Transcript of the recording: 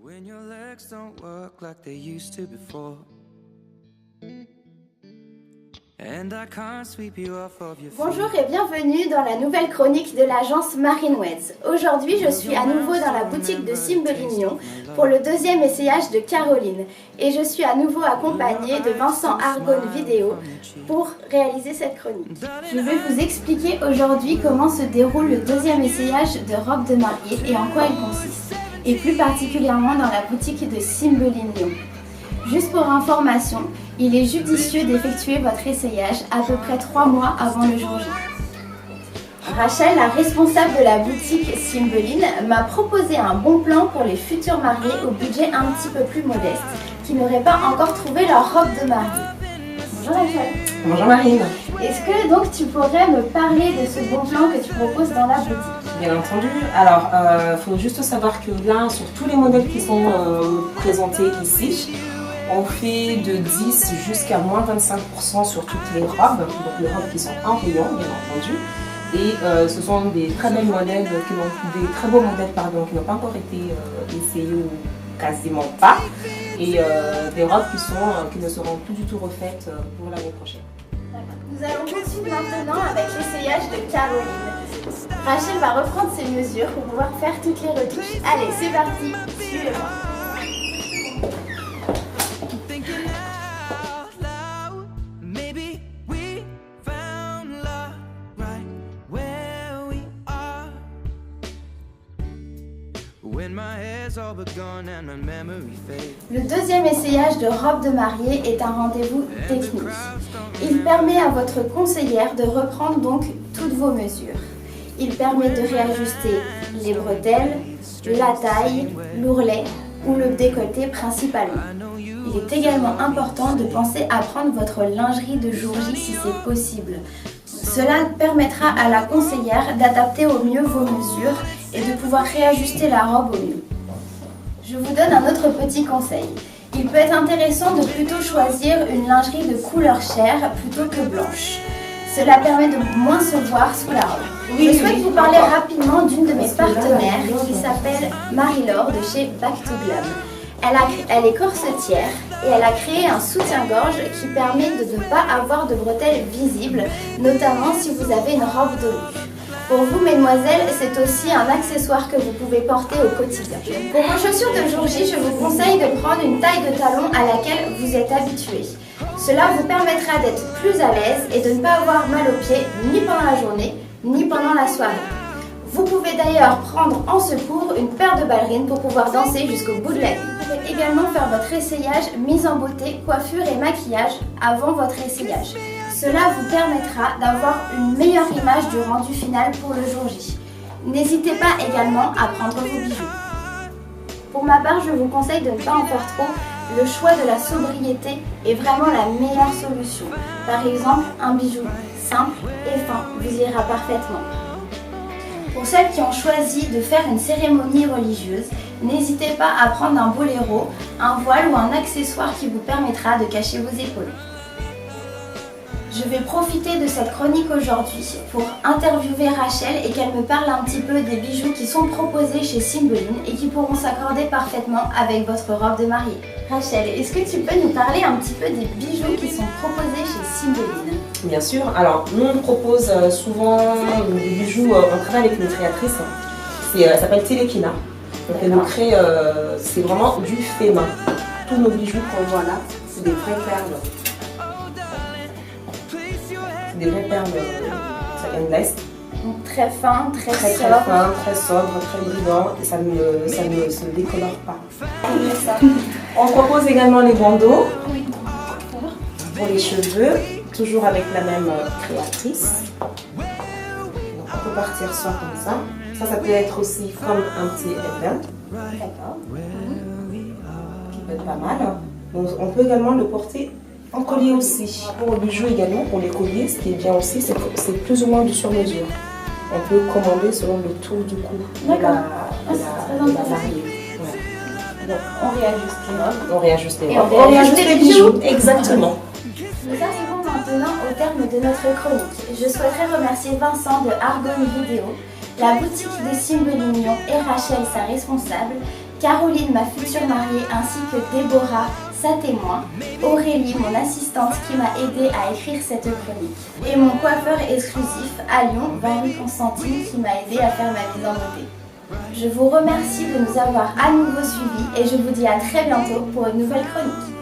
When your legs don't work like they used to before. Bonjour et bienvenue dans la nouvelle chronique de l'agence Marineweds. Aujourd'hui, je suis à nouveau dans la boutique de Cymbeline pour le deuxième essayage de Caroline. Et je suis à nouveau accompagnée de Vincent Argonne Vidéo pour réaliser cette chronique. Je vais vous expliquer aujourd'hui comment se déroule le deuxième essayage de robe de mariée et en quoi il consiste. Et plus particulièrement dans la boutique de Cymbeline. Juste pour information, il est judicieux d'effectuer votre essayage à peu près 3 mois avant le jour J. Rachel, la responsable de la boutique Cymbeline, m'a proposé un bon plan pour les futurs mariés au budget un petit peu plus modeste, qui n'auraient pas encore trouvé leur robe de mariée. Bonjour Rachel. Bonjour Marine. Est-ce que donc tu pourrais me parler de ce bon plan que tu proposes dans la boutique? Bien entendu. Alors, faut juste savoir que là, sur tous les modèles qui sont présentés ici, on fait de 10 jusqu'à moins 25% sur toutes les robes, donc les robes qui sont en rayon, bien entendu. Et ce sont des très belles modèles, des très beaux modèles qui n'ont pas encore été essayés ou quasiment pas. Et des robes qui ne seront plus du tout refaites pour l'année prochaine. Nous allons poursuivre maintenant avec l'essayage de Caroline. Rachel va reprendre ses mesures pour pouvoir faire toutes les retouches. Allez, c'est parti, suivez-moi. Le deuxième essayage de robe de mariée est un rendez-vous technique. Il permet à votre conseillère de reprendre donc toutes vos mesures. Il permet de réajuster les bretelles, la taille, l'ourlet ou le décolleté principalement. Il est également important de penser à prendre votre lingerie de jour J si c'est possible. Cela permettra à la conseillère d'adapter au mieux vos mesures et de pouvoir réajuster la robe au mieux. Je vous donne un autre petit conseil. Il peut être intéressant de plutôt choisir une lingerie de couleur chair plutôt que blanche. Cela permet de moins se voir sous la robe. Je souhaite vous parler rapidement d'une de mes partenaires qui s'appelle Marie-Laure de chez Back to Glam. Elle est corsetière et elle a créé un soutien-gorge qui permet de ne pas avoir de bretelles visibles, notamment si vous avez une robe de nuit. Pour vous, mesdemoiselles, c'est aussi un accessoire que vous pouvez porter au quotidien. Pour vos chaussures de jour J, je vous conseille de prendre une taille de talon à laquelle vous êtes habitué. Cela vous permettra d'être plus à l'aise et de ne pas avoir mal aux pieds ni pendant la journée, ni pendant la soirée. Vous pouvez d'ailleurs prendre en secours une paire de ballerines pour pouvoir danser jusqu'au bout de la nuit. Vous pouvez également faire votre essayage mise en beauté, coiffure et maquillage avant votre essayage. Cela vous permettra d'avoir une meilleure image du rendu final pour le jour J. N'hésitez pas également à prendre vos bijoux. Pour ma part, je vous conseille de ne pas en faire trop. Le choix de la sobriété est vraiment la meilleure solution. Par exemple, un bijou simple et fin vous ira parfaitement. Pour celles qui ont choisi de faire une cérémonie religieuse, n'hésitez pas à prendre un boléro, un voile ou un accessoire qui vous permettra de cacher vos épaules. Je vais profiter de cette chronique aujourd'hui pour interviewer Rachel et qu'elle me parle un petit peu des bijoux qui sont proposés chez Cymbeline et qui pourront s'accorder parfaitement avec votre robe de mariée. Rachel, est-ce que tu peux nous parler un petit peu des bijoux qui sont proposés chez Cymbeline? Bien sûr. Alors, nous on propose souvent des bijoux, on travaille avec une créatrice, elle s'appelle Telekina. Donc elle nous crée, c'est vraiment du fait main. Tous nos bijoux qu'on voit là, c'est des vraies perles. Des vraies perles endless. Donc très fin, très sobre. Très fin, très sobre, très brillant et ça ne se décolore pas. On propose également les bandeaux pour les cheveux, toujours avec la même créatrice. Donc on peut partir soit comme ça. Ça peut être aussi comme un petit headband. D'accord. Qui peut être pas mal. Donc on peut également le porter en collier aussi. Pour les bijoux également, pour les colliers, ce qui est bien aussi, c'est que c'est plus ou moins du sur-mesure. On peut commander selon le tour du cou de la mariée. Ouais. Donc on réajuste les robes. On réajuste les Et robes. on réajuste les bijoux. Exactement. Nous arrivons maintenant au terme de notre chronique. Je souhaiterais remercier Vincent de Argonne Vidéo, la boutique de Cymbeline et Rachel, sa responsable, Caroline, ma future mariée, ainsi que Déborah, sa témoin, Aurélie, mon assistante qui m'a aidée à écrire cette chronique, et mon coiffeur exclusif à Lyon, Valérie Constantine, qui m'a aidée à faire ma mise en beauté. Je vous remercie de nous avoir à nouveau suivis et je vous dis à très bientôt pour une nouvelle chronique.